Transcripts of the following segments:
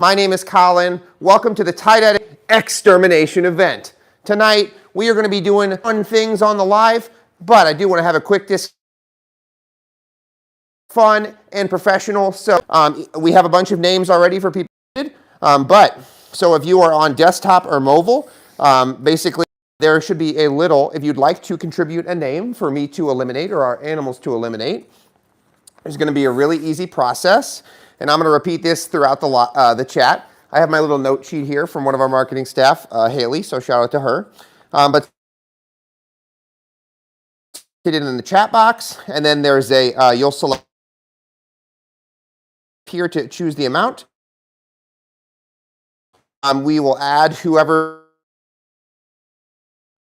My name is Colin. Welcome to the Tye-Dyed Extermination event. Tonight, we are going to be doing fun things on the live, but I do want to have a quick fun and professional. So we have a bunch of names already for people. So if you are on desktop or mobile, basically there should be a little, if you'd like to contribute a name for me to eliminate or our animals to eliminate, there's going to be a really easy process. And I'm going to repeat this throughout the chat. I have my little note sheet here from one of our marketing staff, Haley, so shout out to her. But get it in the chat box, and then there's a, you'll select here to choose the amount. We will add whoever.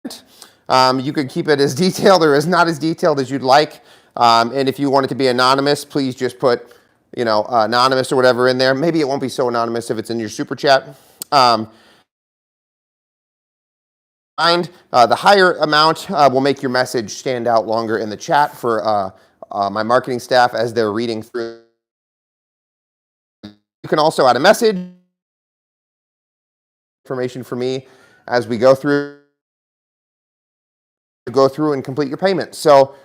You can keep it as detailed or as not as detailed as you'd like. And if you want it to be anonymous, please just put, anonymous or whatever in there. Maybe it won't be so anonymous if it's in your super chat. The higher amount will make your message stand out longer in the chat for my marketing staff as they're reading through. You can also add a message information for me as we go through and complete your payment. So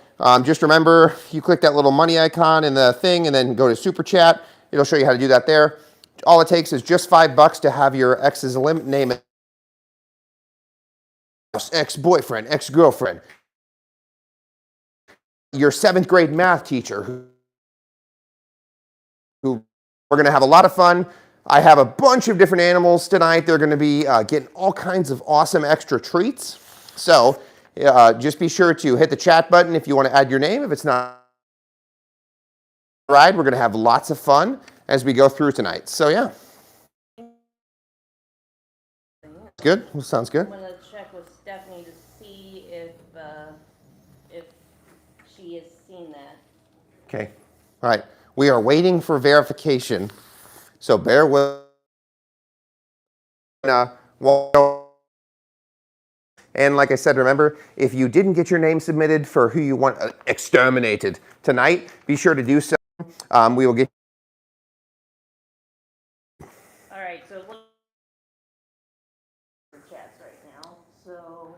just remember, you click that little money icon in the thing and then go to super chat. It'll show you how to do that there. All it takes is just $5 to have your ex's name, ex-boyfriend, ex-girlfriend, your 7th grade math teacher who we're going to have a lot of fun. I have a bunch of different animals tonight. They're going to be getting all kinds of awesome extra treats. So just be sure to hit the chat button if you want to add your name. If it's not right, we're going to have lots of fun as we go through tonight. So yeah. Good? Sounds good. I'm going to check with Stephanie to see if she has seen that. Okay. All right. We are waiting for verification. So bear with. And like I said, remember, if you didn't get your name submitted for who you want exterminated tonight, be sure to do so. We will get. All right, so look for chats right now. So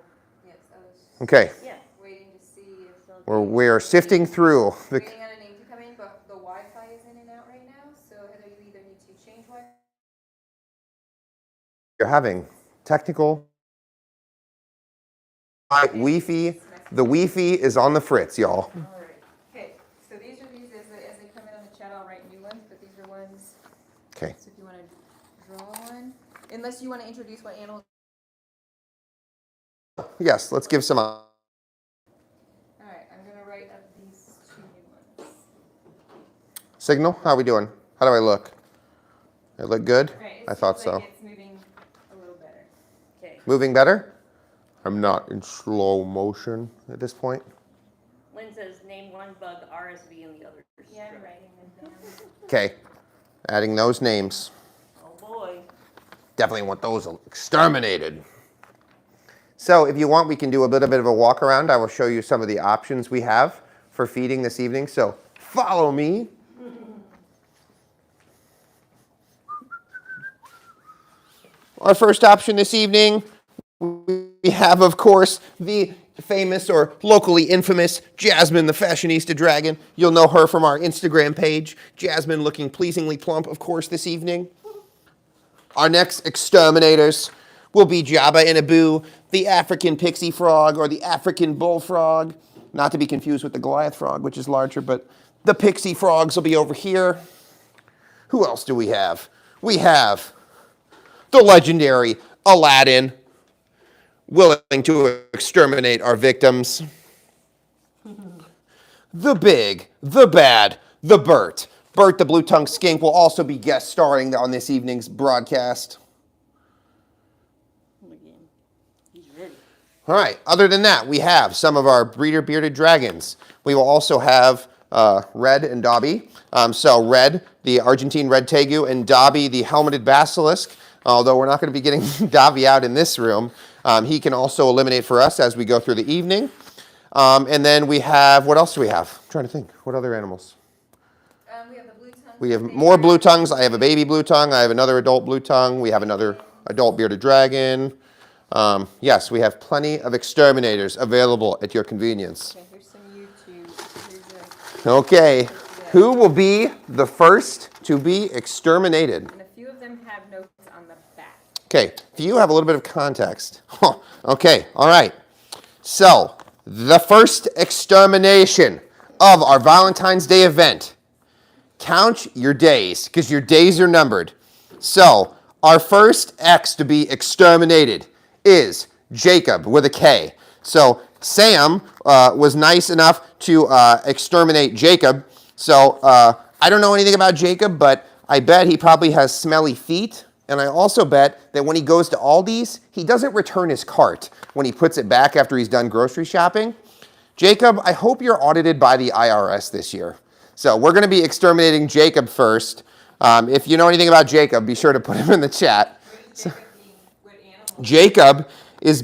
yes, I was okay. Yeah. waiting to see if We are sifting through. waiting on a name to come in, but the Wi-Fi is in and out right now. So Heather, you either need to change Wi-Fi. You're having technical. Wi-Fi. The Wi-Fi is on the fritz, y'all. All right. Okay. So these are these as they come in on the chat. I'll write new ones, but these are ones. Okay. So if you want to draw one, unless you want to introduce what animal. Yes, let's give some. All right. I'm gonna write up these 2 new ones. Signal? How are we doing? How do I look? I look good? Okay. I thought so. It's moving a little better. Okay. Moving better? I'm not in slow motion at this point. Lynn says name one bug, RSV, and the others. Yeah, I'm writing them down. Okay. Adding those names. Oh boy. Definitely want those exterminated. So if you want, we can do a little bit of a walk around. I will show you some of the options we have for feeding this evening. So follow me. Our first option this evening, we have, of course, the famous or locally infamous Jasmine the Fashionista Dragon. You'll know her from our Instagram page. Jasmine looking pleasingly plump, of course, this evening. Our next exterminators will be Jabba and Abu, the African pixie frog or the African bullfrog. Not to be confused with the Goliath frog, which is larger, but the pixie frogs will be over here. Who else do we have? We have the legendary Aladdin, willing to exterminate our victims. The big, the bad, the Bert. Bert the blue-tongued skink will also be guest starring on this evening's broadcast. He's ready. All right, other than that, we have some of our breeder bearded dragons. We will also have Red and Dobby. So Red, the Argentine red tegu, and Dobby, the helmeted basilisk. Although we're not going to be getting Dobby out in this room. He can also eliminate for us as we go through the evening. And then we have, what else do we have? I'm trying to think. What other animals? We have the blue tongue We have more blue tongues. I have a baby blue tongue. I have another adult blue tongue. We have another adult bearded dragon. Yes, we have plenty of exterminators available at your convenience. Okay, here's some YouTube. Here's Okay, who will be the first to be exterminated? and a few of them have notes on the back. Okay, if you have a little bit of context. Okay, all right. So, the first extermination of our Valentine's Day event. Count your days, because your days are numbered. So, our first X to be exterminated is Jacob with a K. So, Sam was nice enough to exterminate Jacob. So, I don't know anything about Jacob, but I bet he probably has smelly feet. And I also bet that when he goes to Aldi's, he doesn't return his cart when he puts it back after he's done grocery shopping. Jacob, I hope you're audited by the IRS this year. So we're going to be exterminating Jacob first. If you know anything about Jacob, be sure to put him in the chat. Jacob is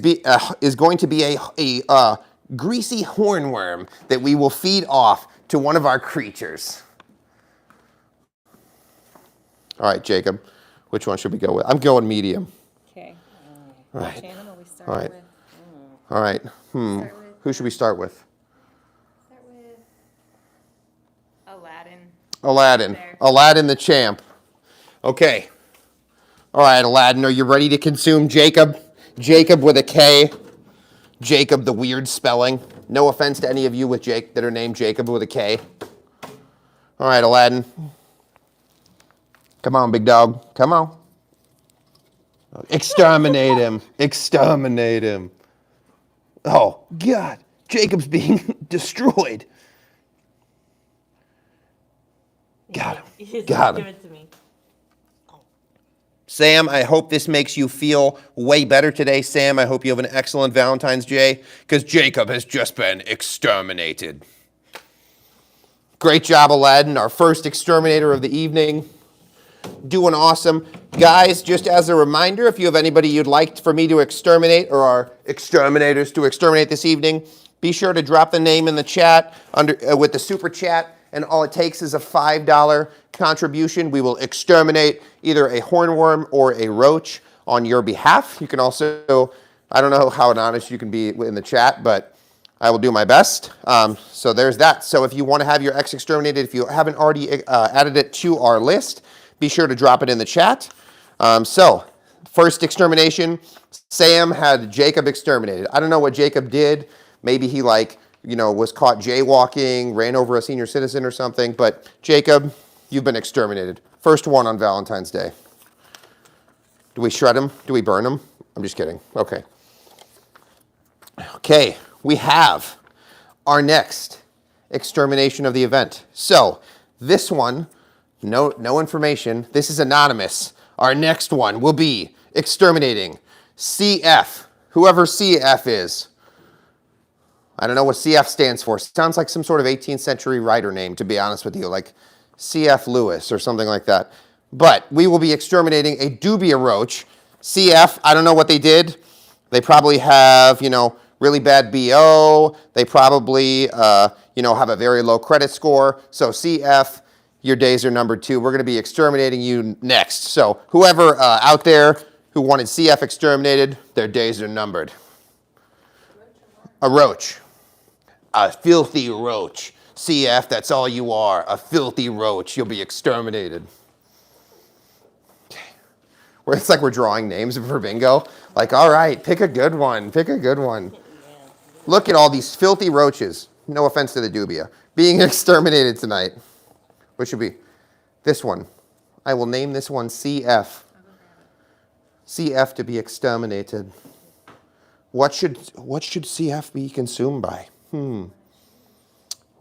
going to be a greasy hornworm that we will feed off to one of our creatures. All right, Jacob, which one should we go with? I'm going medium. Okay. All right. Which animal we start All right. with? All right. Who should we start with? Start with Aladdin. Aladdin. There. Aladdin the champ. Okay. All right, Aladdin, are you ready to consume Jacob? Jacob with a K. Jacob, the weird spelling. No offense to any of you with Jake that are named Jacob with a K. All right, Aladdin. Come on, big dog. Come on. Exterminate him. Exterminate him. Oh, God. Jacob's being destroyed. Got him. Got him. Give it to me. Sam, I hope this makes you feel way better today. Sam, I hope you have an excellent Valentine's Day, because Jacob has just been exterminated. Great job, Aladdin, our first exterminator of the evening. Doing awesome. Guys, just as a reminder, if you have anybody you'd like for me to exterminate or our exterminators to exterminate this evening, be sure to drop the name in the chat with the super chat, and all it takes is a $5 contribution. We will exterminate either a hornworm or a roach on your behalf. You can also, I don't know how honest you can be in the chat, but I will do my best. So there's that. So if you want to have your X exterminated, if you haven't already added it to our list, be sure to drop it in the chat. So, first extermination, Sam had Jacob exterminated. I don't know what Jacob did. Maybe he was caught jaywalking, ran over a senior citizen or something. But Jacob, you've been exterminated. First one on Valentine's Day. Do we shred him? Do we burn him? I'm just kidding. Okay. Okay, we have our next extermination of the event. So, this one, no information. This is anonymous. Our next one will be exterminating CF, whoever CF is. I don't know what CF stands for. Sounds like some sort of 18th century writer name, to be honest with you, like C.F. Lewis or something like that. But we will be exterminating a dubia roach. CF, I don't know what they did. They probably have, really bad BO. They probably, have a very low credit score. So CF, your days are numbered too. We're going to be exterminating you next. So whoever out there who wanted CF exterminated, their days are numbered. A roach. A filthy roach. CF, that's all you are. A filthy roach. You'll be exterminated. Okay. It's like we're drawing names for bingo. Like, all right, pick a good one. Pick a good one. Look at all these filthy roaches. No offense to the dubia. Being exterminated tonight. What should be? This one. I will name this one CF. CF to be exterminated. What should CF be consumed by? Who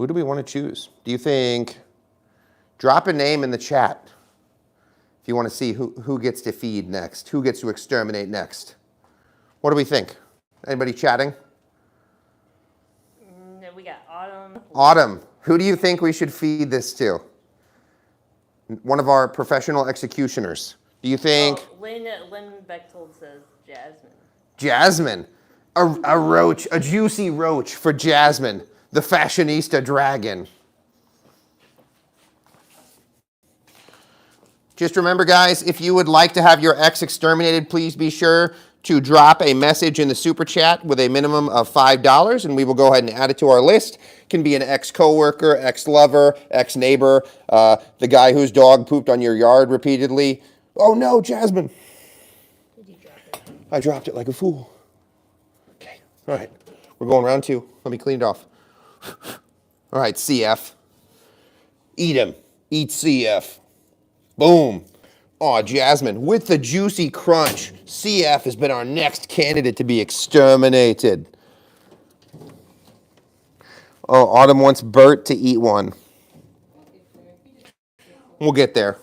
do we want to choose? Do you think? Drop a name in the chat if you want to see who gets to feed next, who gets to exterminate next. What do we think? Anybody chatting? We got Autumn. Autumn. Who do you think we should feed this to? One of our professional executioners. Do you think? Oh, Lynn Bechtold says Jasmine. Jasmine. A roach, a juicy roach for Jasmine, the fashionista dragon. Just remember, guys, if you would like to have your ex exterminated, please be sure to drop a message in the super chat with a minimum of $5, and we will go ahead and add it to our list. It can be an ex-coworker, ex-lover, ex-neighbor, the guy whose dog pooped on your yard repeatedly. Oh no, Jasmine. Did you drop it? I dropped it like a fool. Okay, all right. We're going round 2. Let me clean it off. All right, CF. Eat him. Eat CF. Boom. Oh, Jasmine, with the juicy crunch, CF has been our next candidate to be exterminated. Oh, Autumn wants Bert to eat one. We'll get there.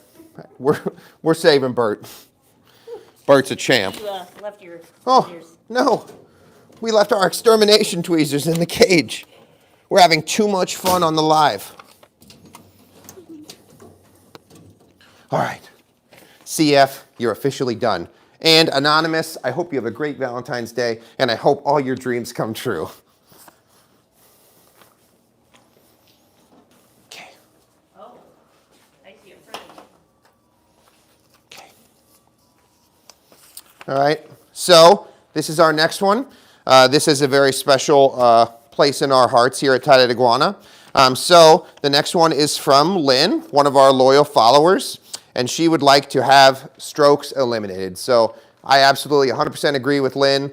We're saving Bert. Bert's a champ. You left your Oh, ears. no. We left our extermination tweezers in the cage. We're having too much fun on the live. All right. CF, you're officially done. And Anonymous, I hope you have a great Valentine's Day, and I hope all your dreams come true. Okay. Oh, I see it first. Okay. All right. So this is our next one. This is a very special place in our hearts here at Tye-Dyed Iguana. So the next one is from Lynn, one of our loyal followers, and she would like to have strokes eliminated. So I absolutely 100% agree with Lynn.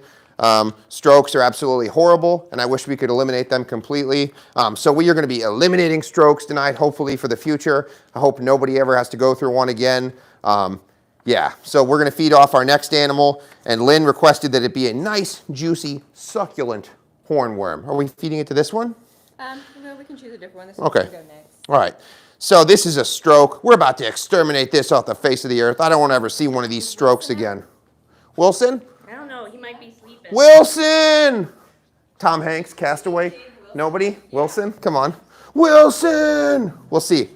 Strokes are absolutely horrible, and I wish we could eliminate them completely. So we are going to be eliminating strokes tonight, hopefully for the future. I hope nobody ever has to go through one again. Yeah, so we're going to feed off our next animal, and Lynn requested that it be a nice, juicy, succulent hornworm. Are we feeding it to this one? No, we can choose a different one. This Okay. one can go next. All right. So this is a stroke. We're about to exterminate this off the face of the earth. I don't want to ever see one of these strokes again. Wilson? I don't know. He might be sleeping. Wilson! Tom Hanks, Castaway. Nobody? Wilson? Come on. Wilson! We'll see.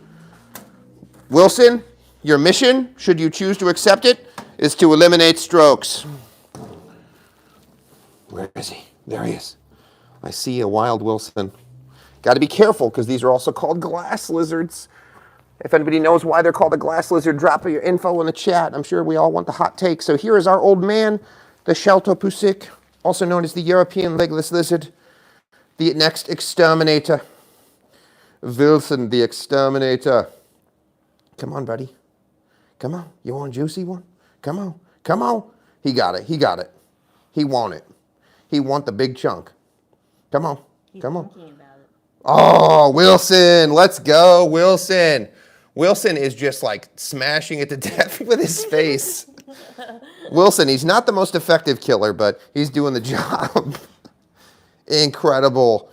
Wilson, your mission, should you choose to accept it, is to eliminate strokes. Where is he? There he is. I see a wild Wilson. Got to be careful because these are also called glass lizards. If anybody knows why they're called a glass lizard, drop your info in the chat. I'm sure we all want the hot take. So here is our old man, the Sheltopusik, also known as the European legless lizard, the next exterminator. Wilson, the exterminator. Come on, buddy. Come on. You want a juicy one? Come on. Come on. He got it. He got it. He want it. He want the big chunk. Come on. Come on. Thinking about it. Oh, Wilson. Let's go, Wilson. Wilson is just like smashing it to death with his face. Wilson, he's not the most effective killer, but he's doing the job. Incredible.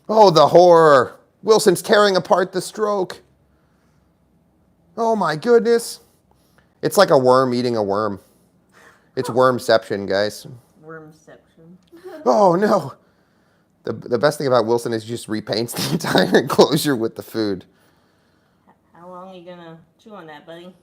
Oh, the horror. Wilson's tearing apart the stroke. Oh my goodness. It's like a worm eating a worm. It's wormception, guys. Wormception. Oh no. The best thing about Wilson is he just repaints the entire enclosure with the food. How long are you gonna chew on that, buddy?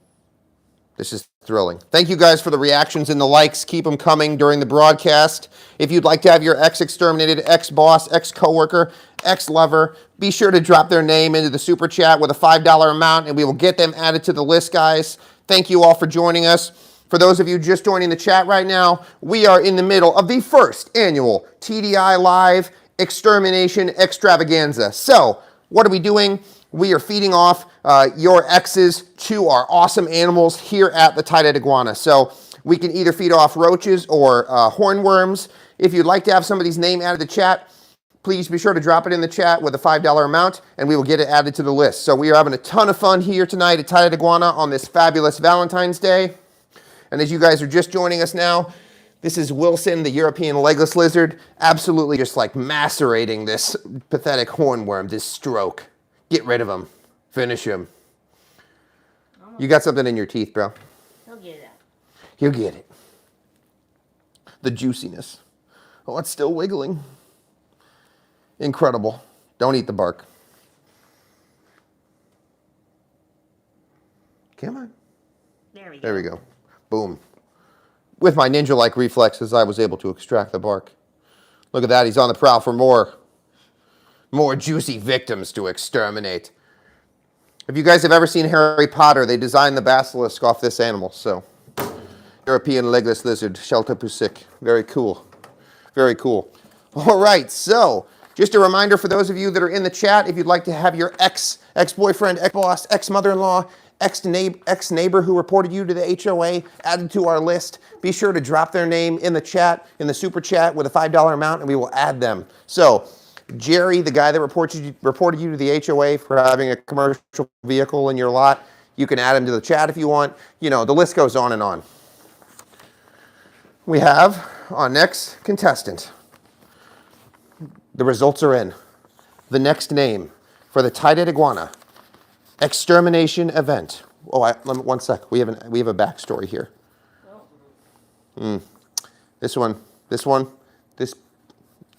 This is thrilling. Thank you guys for the reactions and the likes. Keep them coming during the broadcast. If you'd like to have your ex-exterminated, ex-boss, ex-coworker, ex-lover, be sure to drop their name into the super chat with a $5 amount, and we will get them added to the list, guys. Thank you all for joining us. For those of you just joining the chat right now, we are in the middle of the first annual TDI Live Extermination Extravaganza. So, what are we doing? We are feeding off your exes to our awesome animals here at the Tye-Dyed Iguana. So, we can either feed off roaches or hornworms. If you'd like to have somebody's name added to the chat, please be sure to drop it in the chat with a $5 amount, and we will get it added to the list. So, we are having a ton of fun here tonight at Tye-Dyed Iguana on this fabulous Valentine's Day. And as you guys are just joining us now, this is Wilson, the European legless lizard, absolutely just like macerating this pathetic hornworm, this stroke. Get rid of him. Finish him. You got something in your teeth, bro. He'll get it out. You'll get it. The juiciness. Oh, it's still wiggling. Incredible. Don't eat the bark. Come on. There we go. There we go. Boom. With my ninja-like reflexes, I was able to extract the bark. Look at that. He's on the prowl for more juicy victims to exterminate. If you guys have ever seen Harry Potter, they designed the basilisk off this animal. So, European legless lizard, Sheltopusik. Very cool. Very cool. All right, so just a reminder for those of you that are in the chat, if you'd like to have your ex-boyfriend, ex-boss, ex-mother-in-law, ex-neighbor who reported you to the HOA added to our list, be sure to drop their name in the chat, in the super chat with a $5 amount, and we will add them. So, Jerry, the guy that reported you to the HOA for having a commercial vehicle in your lot, you can add him to the chat if you want. You know, the list goes on and on. We have our next contestant. The results are in. The next name for the Tye-Dyed Iguana Extermination event. Oh, one sec. We have a backstory here. This.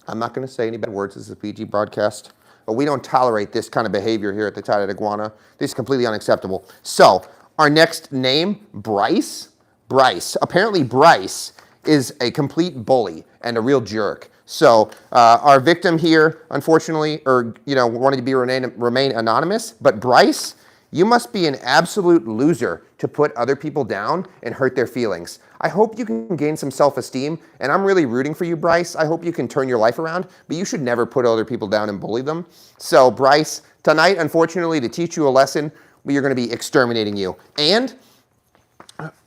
I'm not going to say any bad words. This is a PG broadcast, but we don't tolerate this kind of behavior here at the Tye-Dyed Iguana. This is completely unacceptable. So, our next name, Bryce. Bryce. Apparently, Bryce is a complete bully and a real jerk. So, our victim here, unfortunately, wanted to remain anonymous. But Bryce, you must be an absolute loser to put other people down and hurt their feelings. I hope you can gain some self-esteem, and I'm really rooting for you, Bryce. I hope you can turn your life around, but you should never put other people down and bully them. So, Bryce, tonight, unfortunately, to teach you a lesson, we are going to be exterminating you. And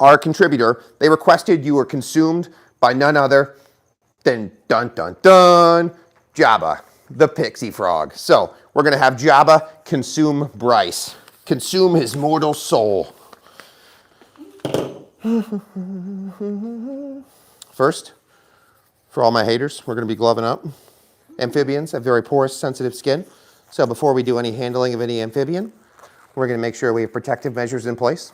our contributor, they requested you were consumed by none other than Jabba, the pixie frog. So, we're going to have Jabba consume Bryce. Consume his mortal soul. First, for all my haters, we're going to be gloving up. Amphibians have very porous, sensitive skin. So before we do any handling of any amphibian, we're going to make sure we have protective measures in place.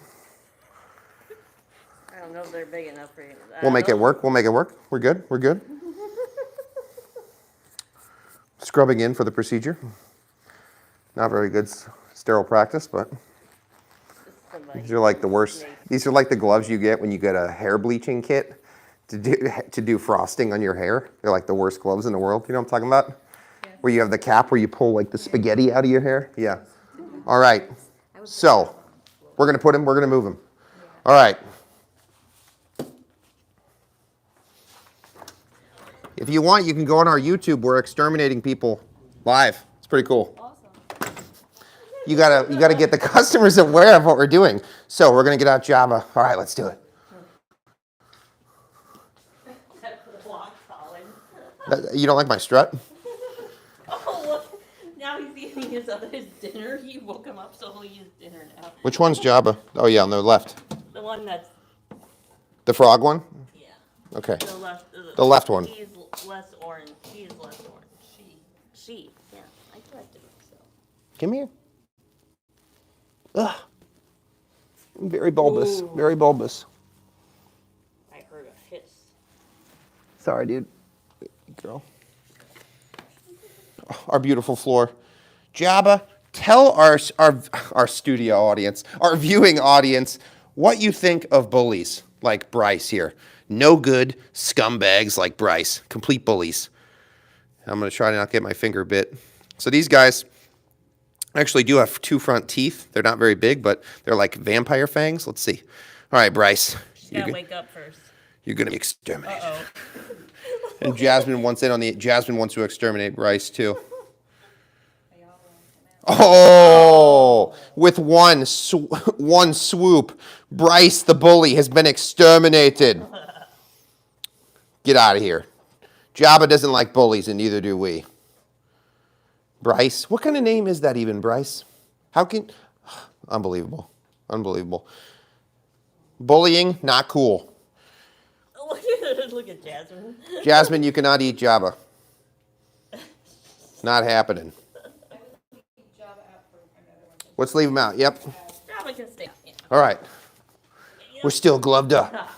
I don't know if they're big enough for you. We'll make it work. We'll make it work. We're good. We're good. Scrubbing in for the procedure. Not very good sterile practice, but these are like the worst. These are like the gloves you get when you get a hair bleaching kit to do frosting on your hair. They're like the worst gloves in the world. You know what I'm talking about? Yeah. Where you have the cap where you pull like the spaghetti out of your hair. Yeah. All right. So we're gonna put him. We're gonna move him. All right. If you want, you can go on our YouTube. We're exterminating people live. It's pretty cool. You gotta get the customers aware of what we're doing. So we're gonna get out Jabba. All right, let's do it. You don't like my strut? Oh, look. Now he's eating his dinner. He woke him up, so he'll eat his dinner now. Which one's Jabba? Oh yeah, on the left. The one that's... The frog one? Yeah. Okay. The left one. He's less orange. She is less orange. She. Yeah, I corrected him, so. Come here. Ugh. Very bulbous. Ooh. Very bulbous. I heard a hiss. Sorry, dude. Girl. Oh, our beautiful floor. Jabba, tell our studio audience, our viewing audience, what you think of bullies like Bryce here. No good scumbags like Bryce. Complete bullies. I'm going to try to not get my finger bit. So these guys actually do have two front teeth. They're not very big, but they're like vampire fangs. Let's see. All right, Bryce. She's got to wake up first. You're going to be exterminated. Uh-oh. And Jasmine wants to exterminate Bryce too. Oh, with one swoop, Bryce the bully has been exterminated. Get out of here. Jabba doesn't like bullies, and neither do we. Bryce, what kind of name is that even, Bryce? How can... Unbelievable. Unbelievable. Bullying, not cool. Look at Jasmine. Jasmine, you cannot eat Jabba. Not happening. Let's leave him out. Yep. Jabba can stay out. Yeah. All right. We're still gloved up.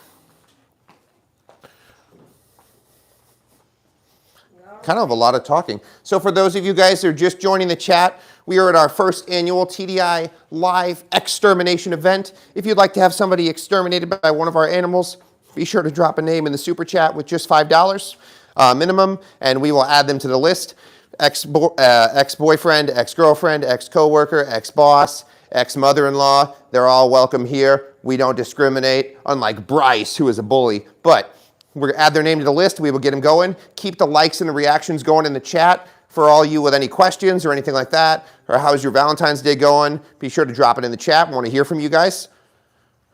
Kind of a lot of talking. So for those of you guys who are just joining the chat, we are at our first annual TDI live extermination event. If you'd like to have somebody exterminated by one of our animals, be sure to drop a name in the super chat with just $5 minimum, and we will add them to the list. Ex-boyfriend, ex-girlfriend, ex-coworker, ex-boss, ex-mother-in-law. They're all welcome here. We don't discriminate, unlike Bryce, who is a bully. But we're going to add their name to the list. We will get them going. Keep the likes and the reactions going in the chat for all you with any questions or anything like that. Or how's your Valentine's Day going? Be sure to drop it in the chat. We want to hear from you guys.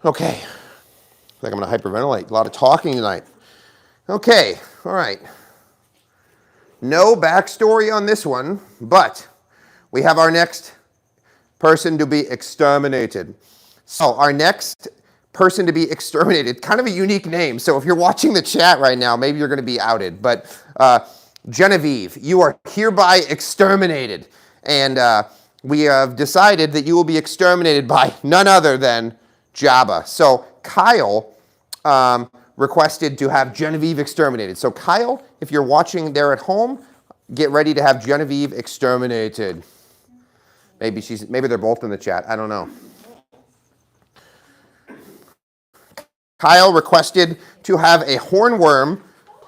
Okay. I think I'm going to hyperventilate. A lot of talking tonight. Okay. All right. No backstory on this one, but we have our next person to be exterminated. So our next person to be exterminated, kind of a unique name. So if you're watching the chat right now, maybe you're going to be outed. But Genevieve, you are hereby exterminated. And we have decided that you will be exterminated by none other than Jabba. So Kyle requested to have Genevieve exterminated. So Kyle, if you're watching there at home, get ready to have Genevieve exterminated. Maybe they're both in the chat. I don't know. Kyle requested to have a hornworm,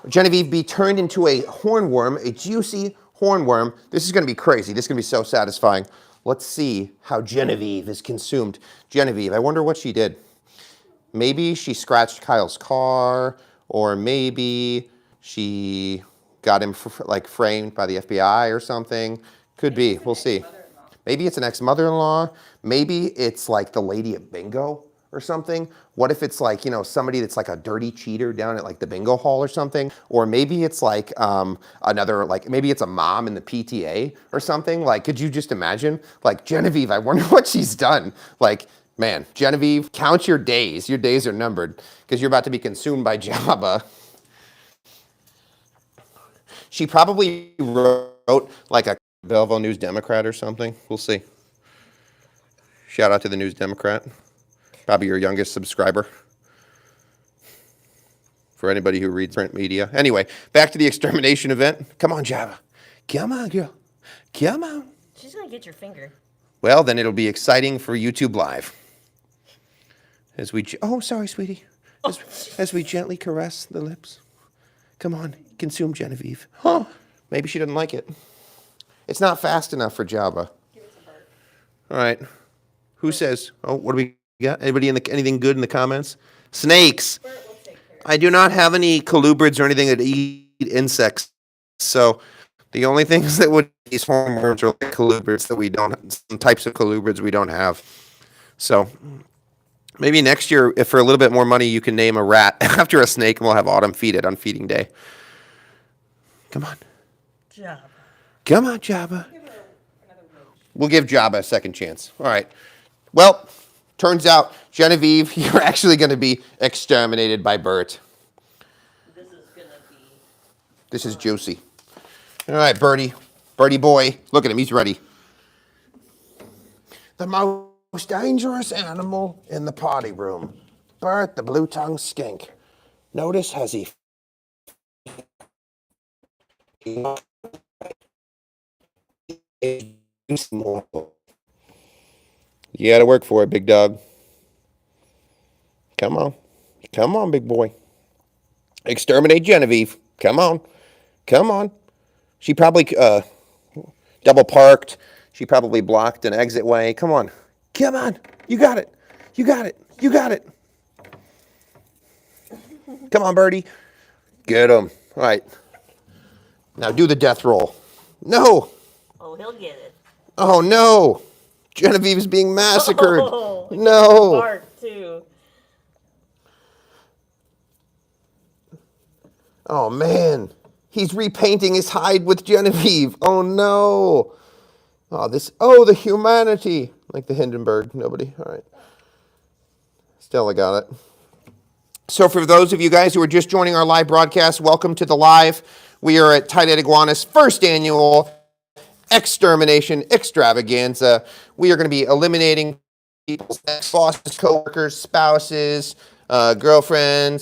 Genevieve, be turned into a hornworm, a juicy hornworm. This is going to be crazy. This is going to be so satisfying. Let's see how Genevieve is consumed. Genevieve, I wonder what she did. Maybe she scratched Kyle's car, or maybe she got him framed by the FBI or something. Could be. We'll see. Maybe it's an ex-mother-in-law. Maybe it's like the lady at bingo or something. What if it's like, somebody that's like a dirty cheater down at like the bingo hall or something? Or maybe it's like maybe it's a mom in the PTA or something. Like, could you just imagine? Like, Genevieve, I wonder what she's done. Like, man, Genevieve, count your days. Your days are numbered because you're about to be consumed by Jabba. She probably wrote like a Belleville News Democrat or something. We'll see. Shout out to the News Democrat. Probably your youngest subscriber. For anybody who reads print media. Anyway, back to the extermination event. Come on, Jabba. Come on, girl. Come on. She's going to get your finger. Well, then it'll be exciting for YouTube Live. Sorry, sweetie. As we gently caress the lips. Come on, consume Genevieve. Huh. Maybe she doesn't like it. It's not fast enough for Jabba. Give it to Bert. All right. Who says? Oh, what do we got? Anybody anything good in the comments? Snakes. Bert will take care of it. I do not have any colubrids or anything that eat insects. So the only things that would eat these hornworms are like colubrids that we don't, some types of colubrids we don't have. So maybe next year, if for a little bit more money, you can name a rat after a snake and we'll have Autumn feed it on feeding day. Come on. Jabba. Come on, Jabba. We'll give Jabba a second chance. All right. Well, turns out, Genevieve, you're actually going to be exterminated by Bert. This is going to be... This is juicy. All right, Bertie. Bertie boy. Look at him. He's ready. The most dangerous animal in the party room. Bert, the blue-tongued skink. Notice has he... You gotta work for it, big dog. Come on. Come on, big boy. Exterminate Genevieve. Come on. Come on. She probably double parked. She probably blocked an exit way. Come on. Come on. You got it. You got it. You got it. Come on, Bertie. Get him. All right. Now do the death roll. No. Oh, he'll get it. Oh, no. Genevieve is being massacred. Oh, No. Bart, too. Oh, man. He's repainting his hide with Genevieve. Oh, no. Oh, the humanity. Like the Hindenburg. Nobody. All right. Stella got it. So for those of you guys who are just joining our live broadcast, welcome to the live. We are at Tye-Dyed Iguana's first annual Ex-Termination Extravaganza. We are going to be eliminating people's ex-bosses, co-workers, spouses, girlfriends,